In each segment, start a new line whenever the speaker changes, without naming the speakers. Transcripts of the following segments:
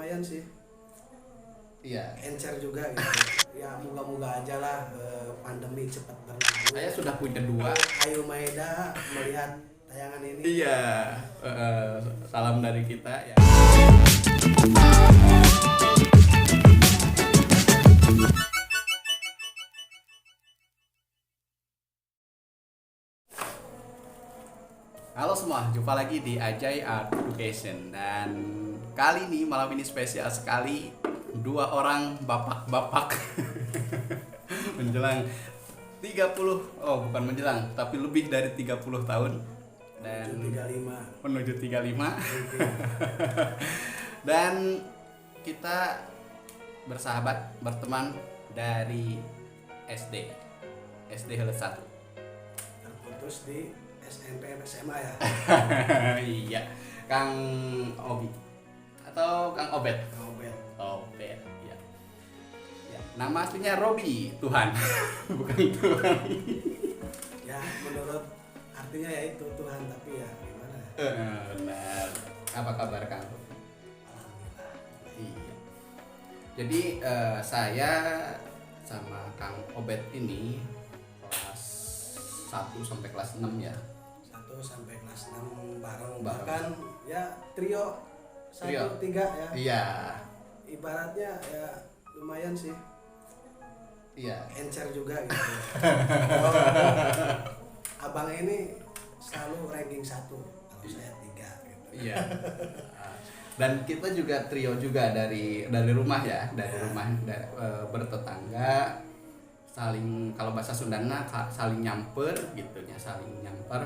lumayan sih.
Iya.
Encer juga gitu. Ya moga-moga aja lah pandemi cepat berlalu.
Saya sudah punya dua.
Ayo Maeda melihat tayangan ini.
Iya. Salam dari kita ya. Halo semua, jumpa lagi di Ajay Art Education. Dan kali ini, malam ini spesial sekali. Dua orang bapak-bapak menjelang 30, bukan menjelang, tapi lebih dari 30 tahun. Dan menuju 35. Dan kita bersahabat, berteman dari SD Heles 1.
Terputus di SMP SMA ya.
Iya, Kang Obi atau Kang Obet.
Obet.
Ya. Ya. Nama aslinya Robi Tuhan, bukan Tuhan.
Ya menurut artinya ya itu Tuhan, tapi ya gimana?
Benar. Apa kabar Kang?
Alhamdulillah.
Iya. Jadi saya sama Kang Obet ini kelas 1 sampai kelas 6 ya.
1 sampai kelas 6 bareng.
Bareng.
Bahkan ya trio 1, 3 ya.
Iya.
Ibaratnya ya lumayan sih.
Iya.
Encer juga gitu. Abang ini selalu ranking 1, kalau saya 3 gitu.
Iya. Dan kita juga trio juga dari rumah ya, rumah bertetangga, saling, kalau bahasa Sundana saling nyamper gitu ya, saling nyamper.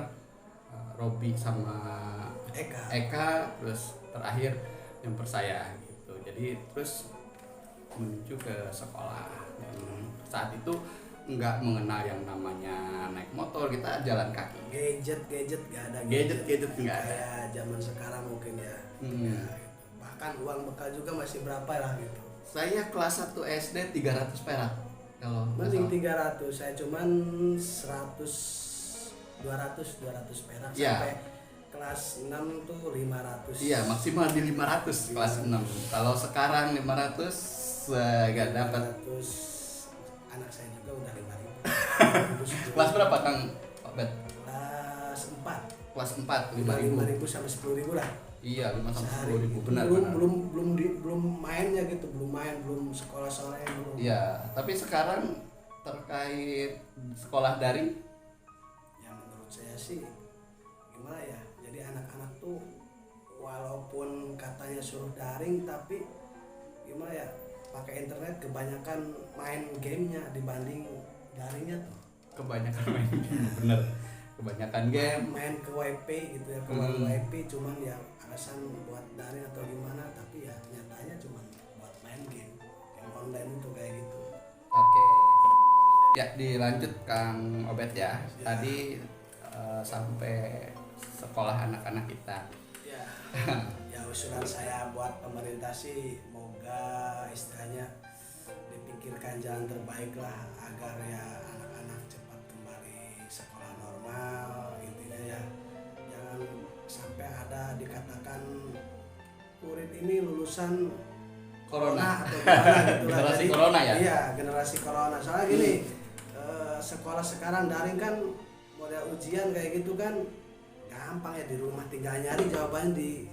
Robi sama Eka, terus terakhir nyamper saya gitu. Jadi terus menuju ke sekolah. Dan saat itu nggak mengenal yang namanya naik motor, kita jalan kaki.
Gadget gak ada.
Gadget nggak ada.
Kayak zaman sekarang mungkin ya. Ya gitu. Bahkan uang bekal juga masih berapa lah gitu.
Saya kelas 1 SD 300 perak. Kalau
mending 300, saya cuman 100 200 perak
ya.
Sampai kelas 6 tuh 500.
Iya, maksimal di 500 kelas 6. Kalau sekarang 500 gak dapat.
500. Anak saya juga udah 5.000.
Kelas berapa Kang Obet?
Kelas 4.
Kelas 4 5.000
sampai 10.000 lah.
Iya, 5 sampai 10.000 benar.
Belum mainnya gitu, belum sekolah sore belum.
Iya, tapi sekarang terkait sekolah daring,
Ya menurut saya sih gimana ya? Jadi anak-anak tuh walaupun katanya suruh daring, tapi gimana ya? Pakai internet kebanyakan main gamenya dibanding daringnya tuh.
kebanyakan main game, bener. Kebanyakan game,
Main ke WP gitu ya, ke WP cuman ya alasan buat daring atau gimana, tapi ya nyatanya cuman buat main game online itu kayak gitu.
Oke. Ya, dilanjut Kang Obet ya. Tadi sampai sekolah anak-anak kita.
Ya, ya usulan saya buat pemerintah sih, moga istilahnya dipikirkan jalan terbaik lah agar ya anak-anak cepat kembali sekolah normal. Intinya ya jangan sampai ada dikatakan murid ini lulusan
Corona
atau gimana gitu lah.
generasi
Jadi,
corona ya.
Iya, generasi corona. Soalnya gini, sekolah sekarang daring kan model ujian kayak gitu kan gampang ya, di rumah tinggal nyari jawabannya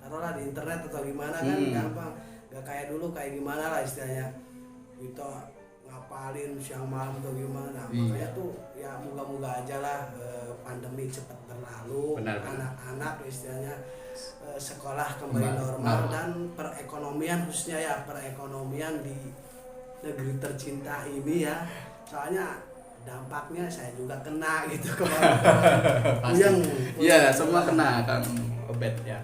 taruhlah di internet atau gimana kan gampang. Gak kayak dulu kayak gimana lah istilahnya kita ngapalin siang malam atau gimana. Makanya tuh ya moga-moga aja lah pandemi cepat berlalu.
Benar.
Anak-anak istilahnya sekolah kembali normal dan perekonomian, khususnya ya perekonomian di negeri tercinta ini ya, soalnya dampaknya saya juga kena gitu kemarin.
Iya, semua kena Kang Obet ya.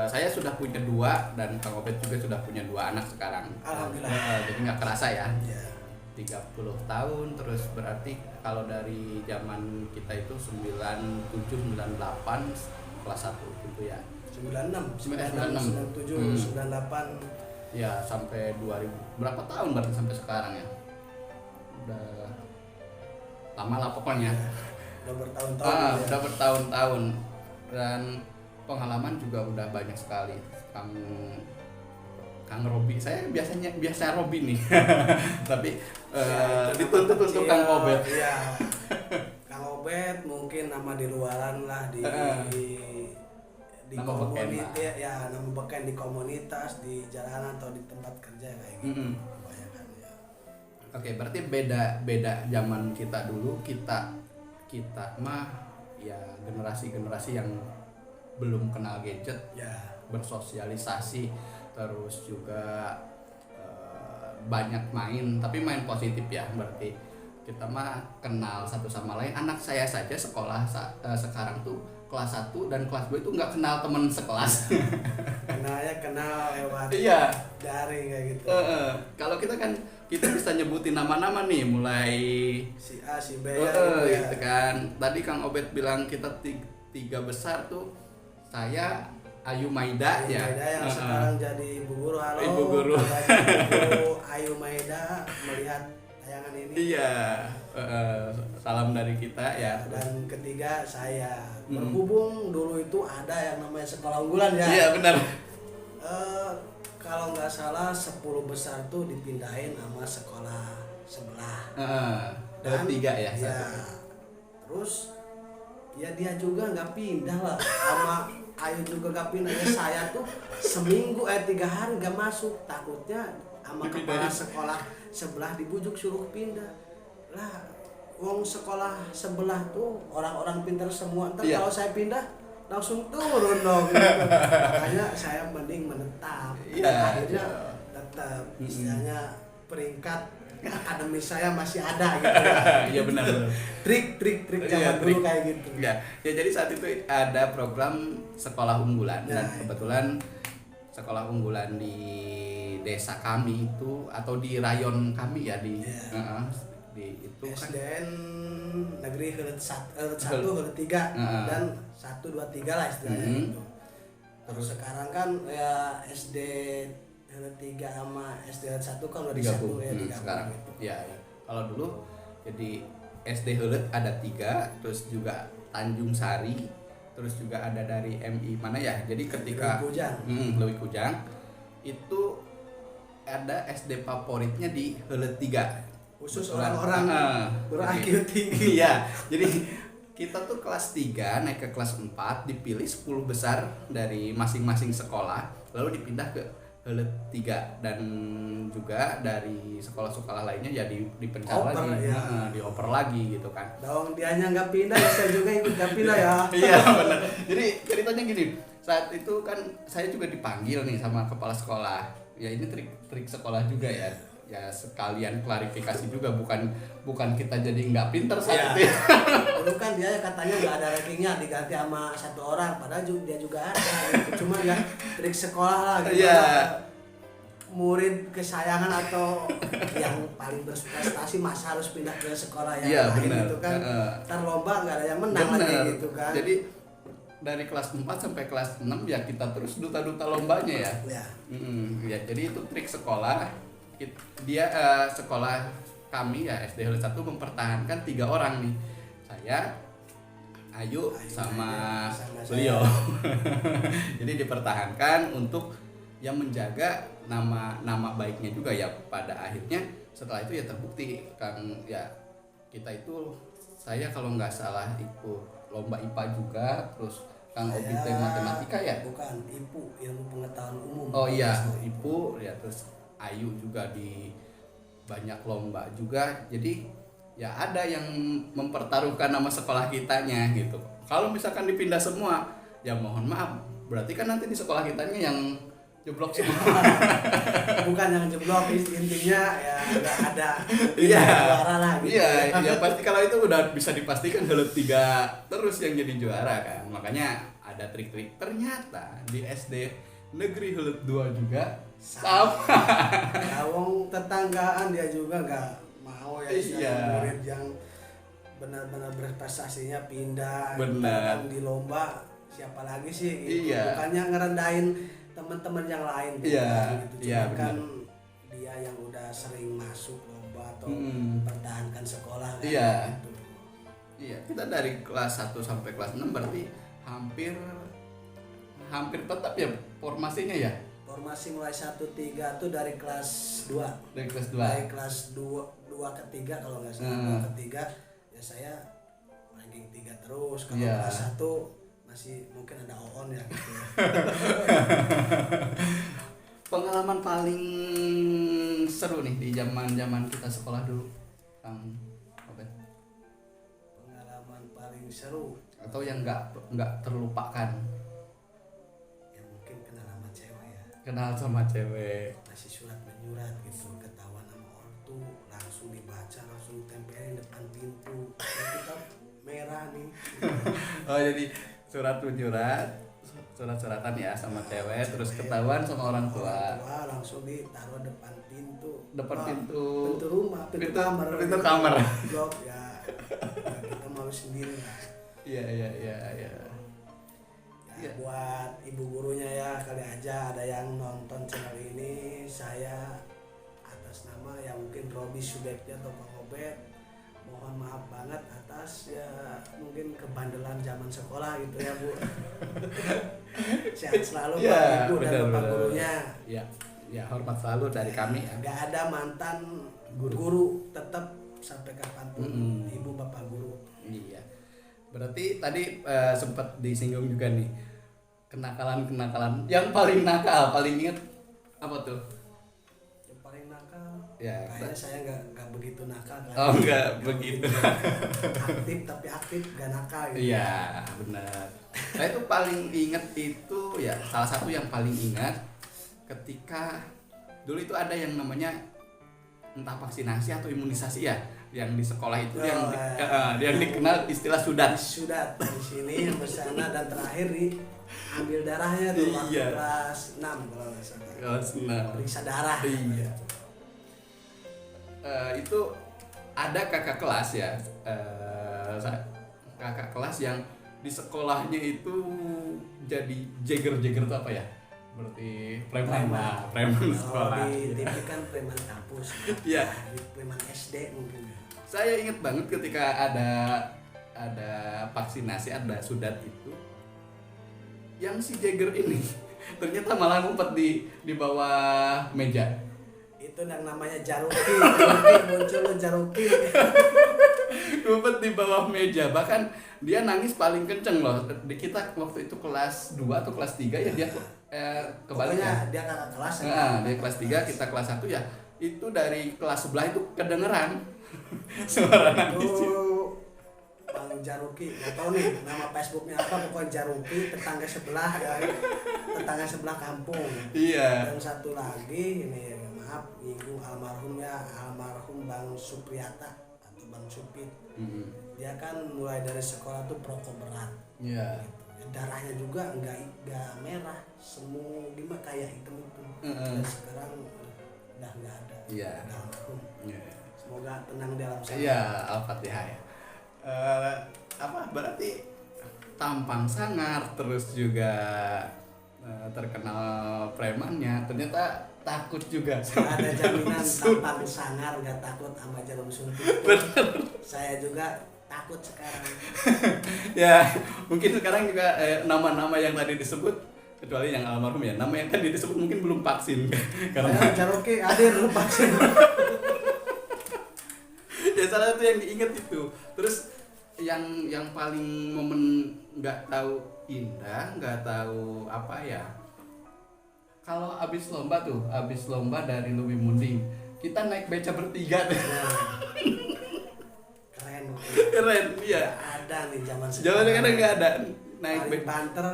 Saya sudah punya 2 dan Kang Obet juga sudah punya 2 anak sekarang.
Alhamdulillah.
Jadi nggak kerasa ya.
Ya.
30 tahun, terus berarti kalau dari zaman kita itu 97 98 kelas 1 gitu ya.
96,
96,
97, 98.
Ya, sampai 2000. Berapa tahun berarti sampai sekarang ya? Udah lama lah pokoknya.
Udah bertahun-tahun.
Udah bertahun-tahun dan pengalaman juga udah banyak sekali. Kang Kang Robi, saya biasa Robi nih. Tapi
Ya, itu
dituntut
nama
untuk
kecil,
Kang Obet.
Iya. Kang Obet mungkin nama di luaran lah di
Nama beken
komunitas
lah.
ya, nama beken di komunitas, di jalanan atau di tempat kerja kayak gitu.
Mm-mm.
Kebanyakan ya.
Oke, berarti beda zaman kita dulu, kita mah ya generasi yang belum kenal gadget,
Ya.
bersosialisasi, terus juga banyak main, tapi main positif ya. Berarti kita mah kenal satu sama lain. Anak saya saja sekolah sekarang tuh kelas 1 dan kelas 2 itu nggak kenal teman sekelas.
Kenal lewat
Iya.
daring kayak gitu.
Kalau kita kan kita bisa nyebutin nama-nama nih, mulai
Si A, si B ya,
gitu kan. Tadi Kang Obet bilang kita tiga besar tuh, saya Ayu Maida ya.
Maida yang sekarang jadi ibu guru. Halo.
Ibu guru.
Ibu Ayu Maida melihat tayangan ini.
Iya. Salam dari kita ya.
Dan ketiga saya berhubung dulu itu ada yang namanya sekolah unggulan ya.
Iya benar.
Kalau nggak salah 10 besar tuh dipindahin sama sekolah sebelah.
Dan 3 ya.
Ya, terus ya dia juga nggak pindah lah, sama Ayu juga nggak pindah. Ya saya tuh seminggu 3 hari nggak masuk, takutnya sama kepala sekolah sebelah dibujuk suruh pindah lah. Wong sekolah sebelah tuh orang-orang pintar semua, ntar kalau saya pindah langsung turun dong gitu. Makanya saya mending menetap. Akhirnya tetap istilahnya peringkat akademis saya masih ada gitu ya.
Iya benar.
Trik zaman dulu kayak gitu.
Ya, jadi saat itu ada program sekolah unggulan dan kebetulan sekolah unggulan di desa kami itu atau di rayon kami ya di itu kan
SDN Negeri Heuleut 1, Heuleut 3 dan 1, 2, 3 lah istilahnya gitu. Terus sekarang kan ya SD Heuleut 3 sama SD Heuleut 1 kan udah disatu ya
sekarang
gitu.
ya. Kalau dulu jadi SD Heuleut ada 3, terus juga Tanjung Sari, terus juga ada dari MI mana ya. Jadi ketika Leuwih Kujang itu ada SD favoritnya di Heuleut 3.
Khusus orang-orang ber-IQ tinggi.
Iya. Jadi kita tuh kelas 3 naik ke kelas 4 dipilih 10 besar dari masing-masing sekolah, lalu dipindah ke Heuleut 3 dan juga dari sekolah-sekolah lainnya ya dipencar lagi, dioper lagi gitu kan.
Dong dianya nggak pindah, saya juga ikut nggak pindah ya.
Iya benar. Jadi ceritanya gini, saat itu kan saya juga dipanggil nih sama kepala sekolah. Ya ini trik sekolah juga ya. Ya sekalian klarifikasi juga, bukan kita jadi nggak pinter saat itu.
Dulu kan dia katanya nggak ada rankingnya, diganti sama 1 orang, padahal dia juga ada gitu. Cuma ya trik sekolah lah gitu. Murid kesayangan atau yang paling berprestasi masa harus pindah ke sekolah yang lain gitu kan. Ntar lomba nggak ada yang menang lagi gitu kan.
Jadi dari kelas 4 sampai kelas 6 ya kita terus duta-duta lombanya ya. Ya jadi itu trik sekolah. Dia sekolah kami ya SD Heuleut 1 mempertahankan 3 orang nih, saya, Ayu sama beliau. Jadi dipertahankan untuk yang menjaga nama baiknya juga ya. Pada akhirnya setelah itu ya terbukti kan ya, kita itu saya kalau nggak salah ikut lomba IPA juga, terus Kang Obi matematika ya.
Bukan, IPU, ilmu pengetahuan umum.
Oh iya, IPU ya. Terus Ayu juga di banyak lomba juga. Jadi ya ada yang mempertaruhkan nama sekolah kitanya gitu. Kalau misalkan dipindah semua, ya mohon maaf, berarti kan nanti di sekolah kitanya yang jeblok semua.
Bukan yang jeblok, intinya ya nggak ada juara lah gitu.
Iya, ya pasti kalau itu udah bisa dipastikan Heuleut 3 terus yang jadi juara kan. Makanya ada trik-trik. Ternyata di SD Negeri Heuleut 2 juga sama.
Wong tetanggaan dia juga nggak mau ya murid yang benar-benar berprestasinya pindah.
Benar.
Di lomba siapa lagi sih gitu.
Iya.
Bukannya ngerendahin teman-teman yang lain gitu. Kan dia yang udah sering masuk lomba atau mempertahankan sekolah kan gitu.
Iya, kita dari kelas 1 sampai kelas 6 berarti hampir tetap ya formasinya ya.
formasi mulai 1-3 tuh dari kelas 2.
Dari kelas 2.
Dari kelas 2 ke 3 kalau nggak salah. 2 ke 3 ya saya ranking 3 terus. Kalau kelas 1 masih mungkin ada on ya gitu.
Pengalaman paling seru nih di zaman kita sekolah dulu, Kang Obed.
Pengalaman paling seru
Atau yang nggak terlupakan.
ya mungkin kenal sama cewek ya.
Kenal sama cewek.
Masih surat menyurat gitu, ketahuan sama ortu, langsung dibaca, langsung tempelin depan pintu. Ya, kita merah nih.
Oh jadi surat-suratan ya sama cewek, terus ketahuan sama orang tua.
Langsung ditaruh depan pintu.
Pintu
rumah, pintu kamar.
Pintu kamar.
Blok ya. Kita malu sendiri lah.
Iya.
Ya, buat ibu gurunya ya, kali aja ada yang nonton channel ini, saya atas nama ya mungkin Robi Subekti atau Bang Obed, mohon maaf banget atas ya mungkin kebandelan zaman sekolah gitu ya Bu. Sehat selalu
ya,
Pak Ibu dan
benar,
Bapak gurunya.
Ya hormat selalu dari kami ya.
Gak ada mantan guru tetap sampai kapanpun Ibu Bapak guru.
Iya. Berarti tadi sempat disinggung juga nih kenakalan yang paling nakal, paling inget apa tuh?
Yang paling nakal
Ya,
kayaknya saya nggak begitu nakal kan.
Oh nggak begitu.
Aktif tapi aktif gak nakal gitu.
Iya benar. Saya tuh paling inget itu ya, salah satu yang paling ingat ketika dulu itu ada yang namanya entah vaksinasi atau imunisasi ya, yang di sekolah itu yang dikenal istilah sudat.
Sudat di sini sampai sana dan terakhir ambil darahnya tuh waktu kelas 6 kalau nggak salah.
Kelas 6.
Periksa darah.
Iya. Itu ada kakak kelas ya, kakak kelas yang di sekolahnya itu jadi jeger itu apa ya? Berarti preman sekolah.
Di TV kan preman kampus.
Iya.
Preman SD mungkin.
Saya ingat banget ketika ada vaksinasi, ada sudat itu, yang si Jagger ini ternyata malah ngumpet di bawah meja.
Itu yang namanya Jaruki muncul Jaruki.
Ngumpet di bawah meja, bahkan dia nangis paling kenceng loh. Di kita waktu itu kelas 2 atau kelas 3 ya, dia kebaliknya.
Dia kakak kelas.
Dia kelas 3, kita kelas 1 ya. Itu dari kelas sebelah itu kedengeran suara nangis.
Bang Jaruki, gak tau nih nama Facebooknya apa, pokoknya Jaruki, tetangga sebelah ya, tetangga sebelah kampung.
Iya.
Dan satu lagi ini maaf nyinggung almarhum Bang Supriyata atau Bang Supit. Dia kan mulai dari sekolah tuh perokok berat.
Iya.
Gitu. Darahnya juga nggak merah, semu gimana kayak hitam itu. Dan sekarang udah nggak ada.
Iya.
Udah almarhum.
Iya.
Semoga tenang di alam sana.
Iya, Al-Fatihah ya. Berarti tampang sangar, terus juga terkenal premannya, ternyata takut juga.
Ada jaminan tampang sangar nggak takut sama jarum suntik. Saya juga takut sekarang.
Ya, mungkin sekarang juga nama-nama yang tadi disebut, kecuali yang almarhum ya, nama yang tadi disebut mungkin belum vaksin.
Karena Jaroke hadir vaksin.
Ya salah satu yang diingat itu. Terus yang paling momen nggak tahu indah, nggak tahu apa ya, kalau abis lomba dari Luwi Munding kita naik beca bertiga tuh. Keren iya.
Ada nih zaman
sekarang nggak ada naik
beca. Banter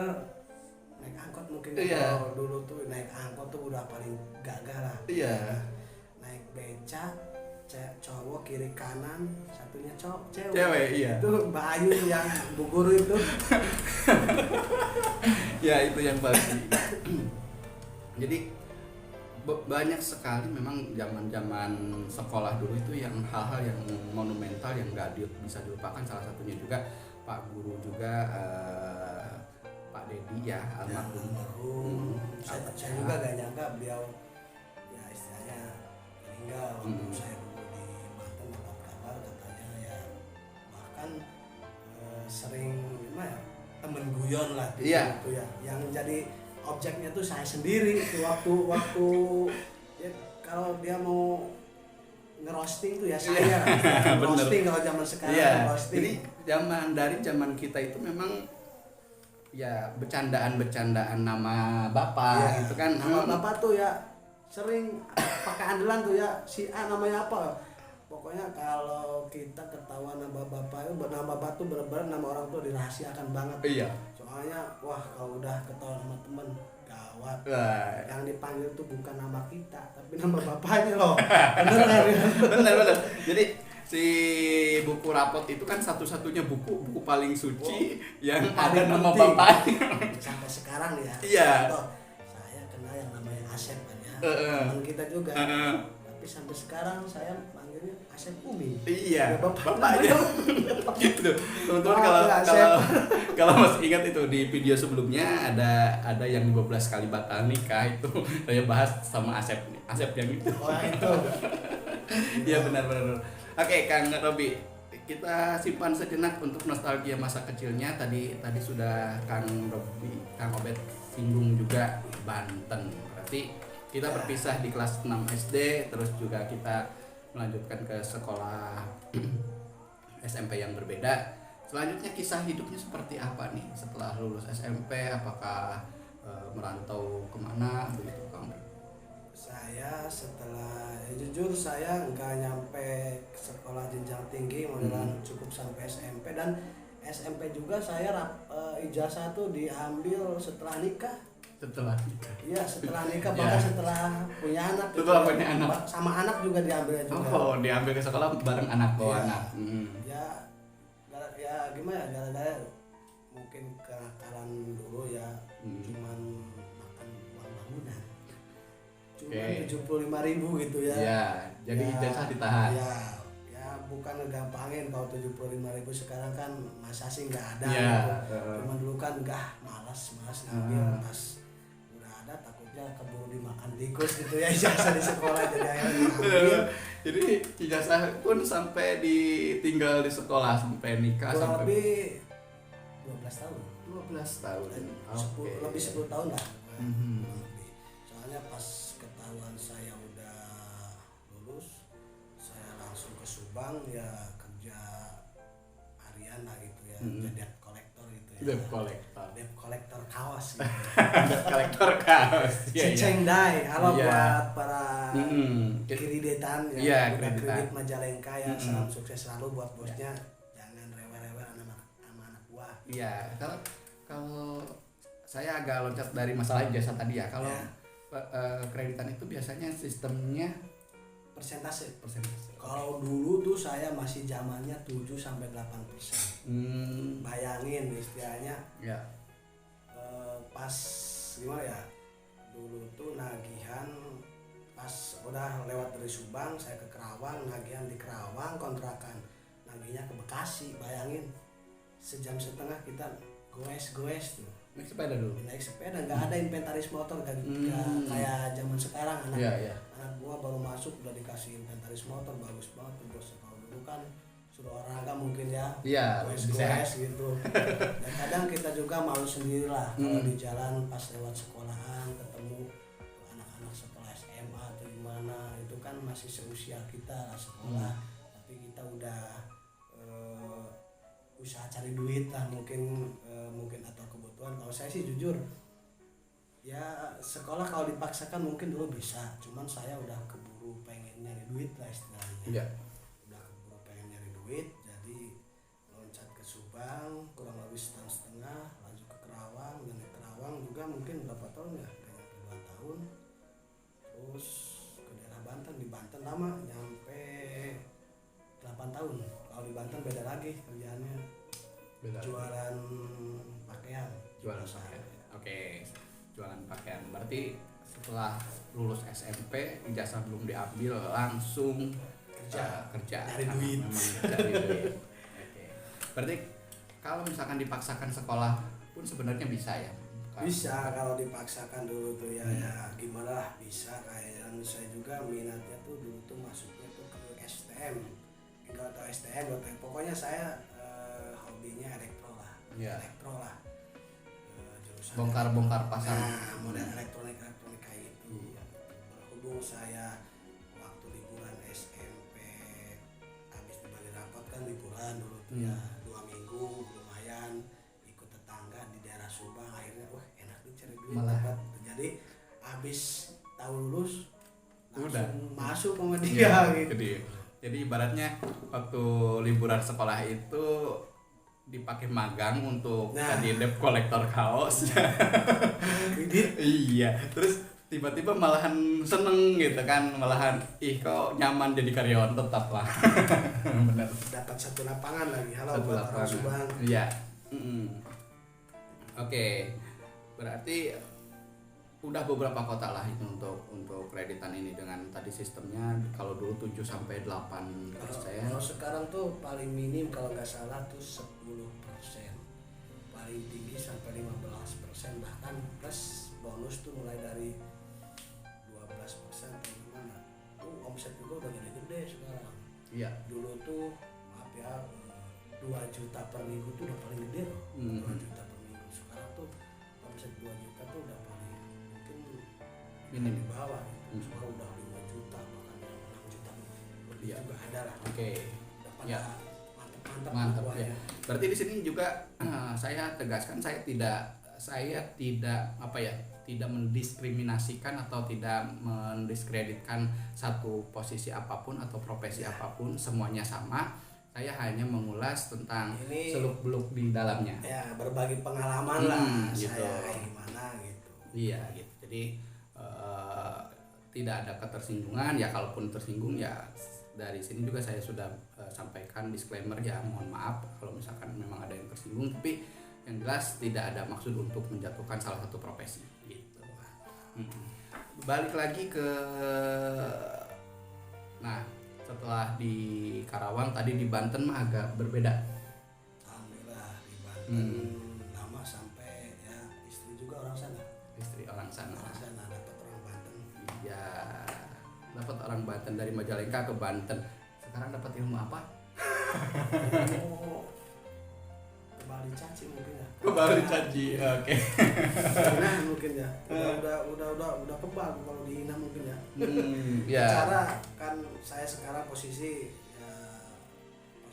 naik angkot mungkin.
Iya.
Kalau dulu tuh naik angkot tuh udah paling gagah lah.
Iya.
Naik beca, cowok kiri kanan, satunya cewek.
Cewek iya.
Itu Mbak Ayu yang bu guru itu.
Ya itu yang pasti. Jadi banyak sekali memang zaman sekolah dulu itu yang hal-hal yang monumental yang nggak bisa dilupakan. Salah satunya juga Pak Guru juga Pak Dedi ya almarhum.
Saya juga gak nyangka beliau ya istilahnya meninggal. Saya dulu di Banten dapat kabar katanya ya bahkan sering gimana ya temen guyon lah gitu ya, yang jadi objeknya tuh saya sendiri tuh waktu ya kalau dia mau ngerosting tuh ya saya roasting kalau zaman sekarang roasting.
Jadi zaman kita itu memang ya bercandaan nama bapak gitu kan.
Nama bapak tuh ya sering pakai andalan tuh ya si A namanya apa. Pokoknya kalau kita ketahuan nama bapak tuh bener-bener nama orang tua dirahasiakan banget.
Iya.
Soalnya wah kalau udah ketahuan sama temen gawat. Yang dipanggil tuh bukan nama kita tapi nama bapaknya loh.
Bener. Jadi si buku rapot itu kan satu-satunya buku paling suci yang ada nama bapaknya.
Sampai sekarang ya.
Iya.
Saya kenal yang namanya Asep kan ya. Teman kita juga. Tapi sampai sekarang saya panggilnya Asep Umi.
Iya.
Bapaknya.
Gitu. Teman-teman kalau masih ingat itu di video sebelumnya ada yang 12 kali batal nikah itu saya bahas sama Asep yang itu.
Oh itu.
Iya benar. Oke, Kang Robi, kita simpan sejenak untuk nostalgia masa kecilnya. Tadi sudah Kang Obet singgung juga Banten. Berarti kita berpisah di kelas 6 SD, terus juga kita melanjutkan ke sekolah SMP yang berbeda. Selanjutnya kisah hidupnya seperti apa nih setelah lulus SMP? Apakah merantau kemana begitu, Kang?
Saya setelah jujur saya nggak nyampe sekolah jenjang tinggi, modelan cukup sampai SMP, dan SMP juga saya ijazah tuh diambil setelah nikah. Iya, setelah nikah, bahkan setelah punya anak.
Setelah punya anak.
Sama anak juga diambil juga.
Oh, diambil ke sekolah bareng anak anak.
Ya gimana ya, gara-gara mungkin kenakalan dulu ya, cuman makan uang bangunan. Cuman 75.000 gitu ya.
Iya, jadi ijazah ditahan.
Ya bukan ngegampangin, kalau 75.000 sekarang kan masa sih nggak ada.
Iya.
Cuman dulu kan malas ngambil, pas udah ada takutnya keburu dimakan tikus gitu ya ijazah di sekolah, jadi akhirnya diambil.
Jadi ijazah pun sampai ditinggal di sekolah sampai nikah
kurang
sampai
lebih 12 tahun.
12 tahun.
Lebih 10 tahun lah.
Mhm.
Soalnya pas ketahuan saya udah lulus, saya langsung ke Subang ya, kerja harian lah gitu ya, jadi debt collector gitu ya. Debt collector kaos gitu.
Debt collector kaos.
Cicengdai, halo buat para kreditan
ya,
kredit Majalengka ya, salam sukses selalu buat bosnya. Jangan rewel-rewel sama anak buah.
Iya, kalau saya agak loncat dari masalah ijazah tadi ya. Kalau kreditan itu biasanya sistemnya
persentase. Kalau dulu tuh saya masih zamannya 7-8%. Bayangin istilahnya.
Ya.
Pas gimana ya? Dulu tuh nagihan pas udah lewat dari Subang saya ke Kerawang, nagihan di Kerawang kontrakan. Nagihnya ke Bekasi, bayangin. Sejam setengah kita goes tuh.
Naik sepeda dulu.
Naik sepeda, nggak ada inventaris motor kayak zaman sekarang. Anak gua baru masuk udah dikasih inventaris motor, bagus banget tuh bos. Kalau dulu kan suruh olahraga mungkin ya, goes gitu. Dan kadang kita juga malu sendiri lah kalau di jalan pas lewat sekolahan ketemu anak-anak sekolah SMA atau gimana, itu kan masih seusia kita lah sekolah, tapi kita udah usaha cari duit lah mungkin atau kebutuhan. Kalau saya sih jujur ya, sekolah kalau dipaksakan mungkin dulu bisa, cuman saya udah keburu pengen nyari duit lah istilahnya. Udah keburu pengen nyari duit, jadi loncat ke Subang kurang lebih setahun setengah, lanjut ke Kerawang, dan di Kerawang juga mungkin berapa tahun ya, kayak 2 tahun, terus ke daerah Banten. Di Banten lama, nyampe 8 tahun. Kalau di Banten beda lagi kerjaannya, jualan pakaian.
Oke. Jualan pakaian. Berarti setelah lulus SMP ijazah belum diambil, langsung kerja
cari duit.
Oke. Berarti kalau misalkan dipaksakan sekolah pun sebenarnya bisa ya?
Bisa kalau dipaksakan dulu tuh ya, gimana lah bisa. Kayak saya juga minatnya tuh dulu tuh masuknya tuh ke STM. Enggak tahu STM, pokoknya saya hobinya elektro lah.
bongkar pasang.
Nah, model elektronik kayak itu. Berhubung saya waktu liburan SMP habis dibagi rapot kan liburan dulu tuh ya 2 minggu lumayan, ikut tetangga di daerah Subang, akhirnya wah enak nih cari duit
Malah.
dapat. Jadi habis tahu lulus
Udah.
langsung masuk sama
Iya,
dia gitu.
gede. Jadi ibaratnya waktu liburan sekolah itu dipakai magang untuk
Nah.
tadi debt kolektor kaos.
Kredit
Iya, terus tiba-tiba malahan seneng gitu kan, malahan kok nyaman jadi karyawan tetap lah. Bener.
dapat satu lapangan lagi. Halo
Satu
buat orang
lapangan.
Subang.
Iya. Oke, berarti udah beberapa kota lah itu untuk kreditan ini dengan tadi sistemnya kalau dulu 7 sampai 8%.
Kalau sekarang tuh paling minim kalau nggak salah tuh 10%, paling tinggi sampai 15%, bahkan plus bonus tuh mulai dari 12% atau gimana. Tuh omset juga udah gede-gede sekarang.
Iya.
Dulu tuh maaf ya 2 juta per minggu tuh udah paling gede loh. 2 juta per minggu. Sekarang tuh omset 2 juta tuh udah paling mungkin
Minim.
di bawah gitu. Sekarang udah 5 juta bahkan yang 6 juta lebih
Iya.
juga ada lah.
Oke.
Udah pada
Ya.
mantap
Mantap
lah
ya. Berarti di sini juga saya tegaskan saya tidak apa ya, tidak mendiskriminasikan atau tidak mendiskreditkan satu posisi apapun atau profesi apapun, semuanya sama. Saya hanya mengulas tentang
Ini-
seluk-beluk di dalamnya.
Ya berbagi pengalaman lah
gitu.
saya gimana gitu.
Iya gitu. Jadi tidak ada ketersinggungan ya, kalaupun tersinggung ya dari sini juga saya sudah sampaikan disclaimer ya, mohon maaf kalau misalkan memang ada yang tersinggung, tapi yang jelas tidak ada maksud untuk menjatuhkan salah satu profesi gitu. Balik lagi ke setelah di Karawang, tadi di Banten mah agak berbeda.
Alhamdulillah di Banten lama sampai ya istri juga orang sana.
Istri orang sana.
Orang sana dapat orang Banten.
Ya, dapat orang Banten dari Majalengka ke Banten. Sekarang dapat ilmu apa?
Oh, kembali caci mungkin ya.
Baru caci. Oke.
Nah mungkin ya. Udah kebal kalau dihina mungkin ya.
Ya.
Cara kan saya sekarang posisi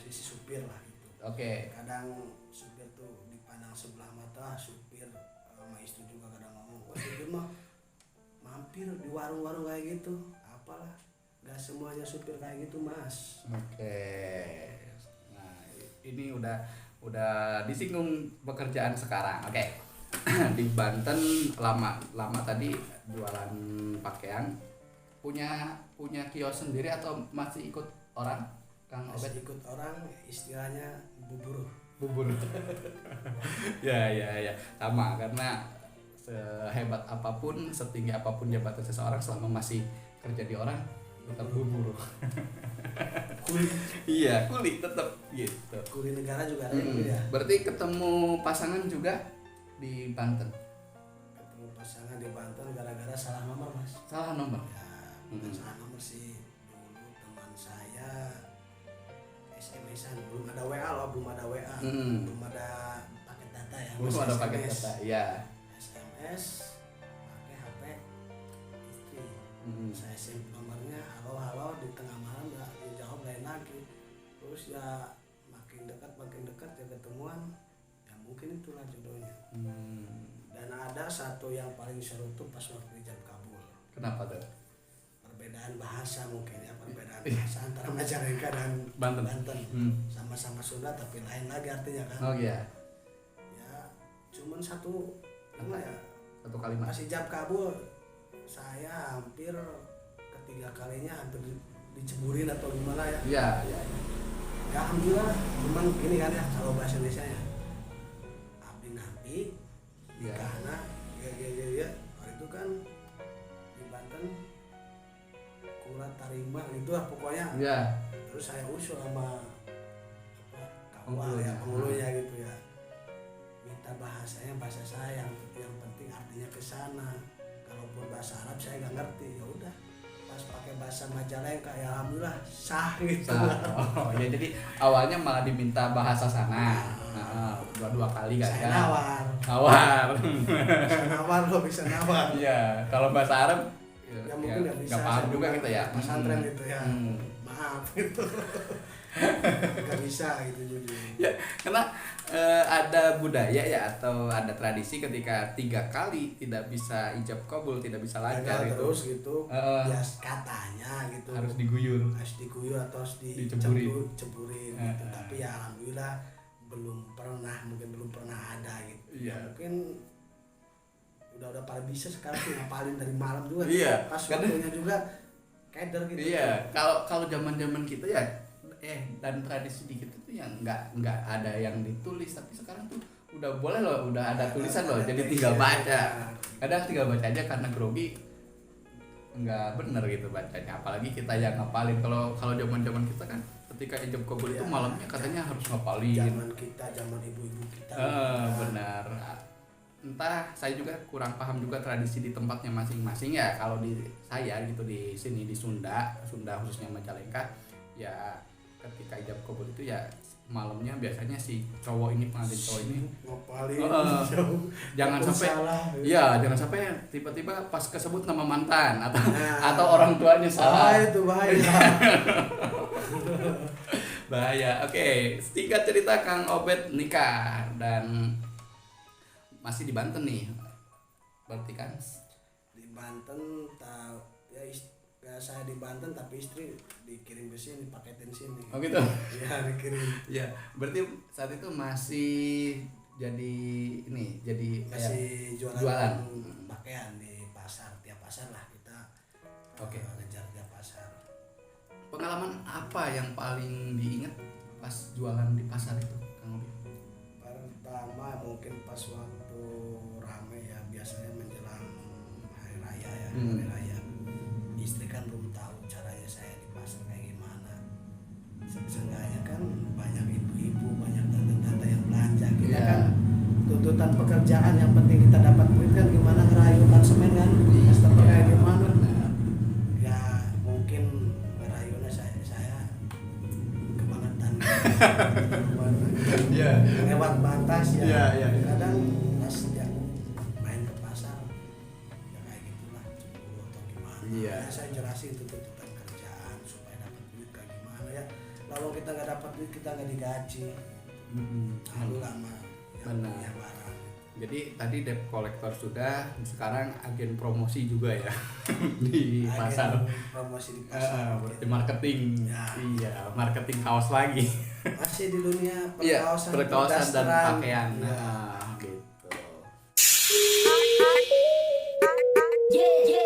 supir lah gitu.
Oke.
Kadang supir tuh dipandang sebelah mata, supir sama istri juga kadang ngomong, wah supir mah mampir di warung-warung kayak gitu, apalah, gak semuanya supir kayak gitu mas.
Oke. Nah, ini udah disinggung pekerjaan sekarang. Oke. Di Banten lama tadi jualan pakaian. Punya kios sendiri atau masih ikut orang? Kang Obed
Masih ikut orang, istilahnya bubur.
Ya, sama, karena sehebat apapun, setinggi apapun jabatan seseorang, selama masih kerja di orang tetap bubur.
Kuli.
Iya, kuli tetap gitu.
Kuli negara juga ada yang ya.
Berarti ketemu pasangan juga di Banten.
Ketemu pasangan di Banten gara-gara salah nomor mas.
Salah nomor.
Ya, bukan salah nomor sih. Dulu teman saya SMS-an, belum ada WA loh, belum ada WA, belum ada paket data ya.
Belum
masih
ada paket
SMS.
data. Iya.
SMS pakai HP istri. Saya save nomornya, halo di tengah malam nggak dijawab, lain lagi. Terus ya makin dekat ya ketemuan, ya mungkin itulah jodohnya. Dan ada satu yang paling seru tuh pas waktu ijab kabul.
Kenapa tuh?
Perbedaan bahasa mungkin ya, perbedaan bahasa antara Majalengka dan
Banten.
Sama-sama Sunda tapi lain lagi artinya kan.
Oh iya.
Ya cuman satu ya.
Satu kalimat.
Pas ijab kabul saya hampir ketiga kalinya hampir diceburin atau gimana ya.
Iya.
Ya alhamdulillah, cuman gini kan ya kalau bahasa Indonesia ya. Abdi nabi
Iya.
karena ya itu kan di Banten kurat tarima gitu lah pokoknya.
Iya.
Terus saya usul sama
Penghulunya.
penghulunya gitu ya, minta bahasanya bahasa saya yang penting artinya ke sana. Kalaupun bahasa Arab saya nggak ngerti, ya udah pas pakai bahasa Majalengka ya alhamdulillah sah gitu.
Oh ya, jadi awalnya malah diminta bahasa sana. dua kali
Saya
gagal.
nawar.
Nawar.
Bisa nawar lo, bisa nawar.
Iya, kalau bahasa Arab
Ya mungkin nggak bisa.
nggak paham
saya
juga
bukan
kita ya.
pesantren gitu ya.
Hmm.
Maaf gitu. Nggak bisa gitu jadi.
Ya, karena ada budaya ya atau ada tradisi ketika 3 kali tidak bisa ijab kabul, tidak bisa lancar
Gagal
gitu.
terus gitu. Ya katanya gitu.
Harus diguyur.
Harus diguyur atau harus
Diceburin.
diceburin gitu. Tapi ya alhamdulillah mungkin belum pernah ada gitu.
Iya.
Ya, mungkin udah pada bisa sekarang sih ngapalin dari malam juga.
Iya.
Pas
Kadang-
waktunya juga keder gitu.
Iya, kalau zaman kita ya dan tradisi di kita tuh yang nggak ada yang ditulis, tapi sekarang tuh udah boleh loh, udah ada tulisan loh, jadi tinggal baca. Kadang tinggal baca aja karena grogi nggak bener gitu bacanya, apalagi kita yang ngapalin. Kalau zaman kita kan ketika ijab kabul itu malamnya katanya harus ngapalin.
Zaman ibu-ibu kita.
Benar. Entah, saya juga kurang paham juga tradisi di tempatnya masing-masing ya. Kalau di saya gitu di sini di Sunda khususnya Majalengka, ya ketika ijab kabul itu ya malamnya biasanya si cowok ini, pengantin cowok ini
ngapalin.
jangan sampai
salah.
ya jangan sampai tiba-tiba pas kesebut nama mantan atau orang tuanya salah.
Itu bahaya.
Bahaya. Oke, singkat cerita Kang Obed nikah dan masih di Banten nih. Berarti kan
Di Banten ya saya di Banten tapi istri dikirim ke sini, paketin sini.
oh gitu.
Iya, dikirim.
Ya, berarti saat itu masih jadi ini, jadi
Masih
kayak
jualan pakaian di pasar, tiap pasar lah kita.
Oke.
Ngejar tiap pasar.
Pengalaman apa yang paling diingat pas jualan di pasar itu, Kang Obed?
Pertama mungkin pas waktu rame ya, biasanya menjelang hari raya ya.
Hmm.
Hari raya istri kan belum tahu caranya saya di pasar kayak gimana. Seenggaknya kan banyak ibu-ibu, banyak tante-tante yang belanja. Kita
Iya.
kan tuntutan pekerjaan yang penting kita dapat duit kan, gimana ngerayu konsumen kan, customer kayak gimana. Ya mungkin ngerayunya saya kebangetan.
Iya.
Lewat batas ya.
Iya, iya.
Kadang pas dia main ke pasar ya kayak gitulah, cemburu atau gimana.
Iya.
Ya, saya jelasin tuntutan kerjaan supaya dapat duit kayak gimana ya. Kalau kita nggak dapat duit, kita nggak digaji. Lalu lama yang
Benar.
punya barang.
Jadi tadi debt collector sudah, sekarang agen promosi juga ya di
Agen
pasar.
promosi di pasar.
Berarti marketing.
Ya.
Iya, marketing kaos lagi.
Masih di dunia
Iya,
perkaosan,
perkaosan dan
perdasteran.
pakaian.
Ya.
Gitu.
Yeah, yeah.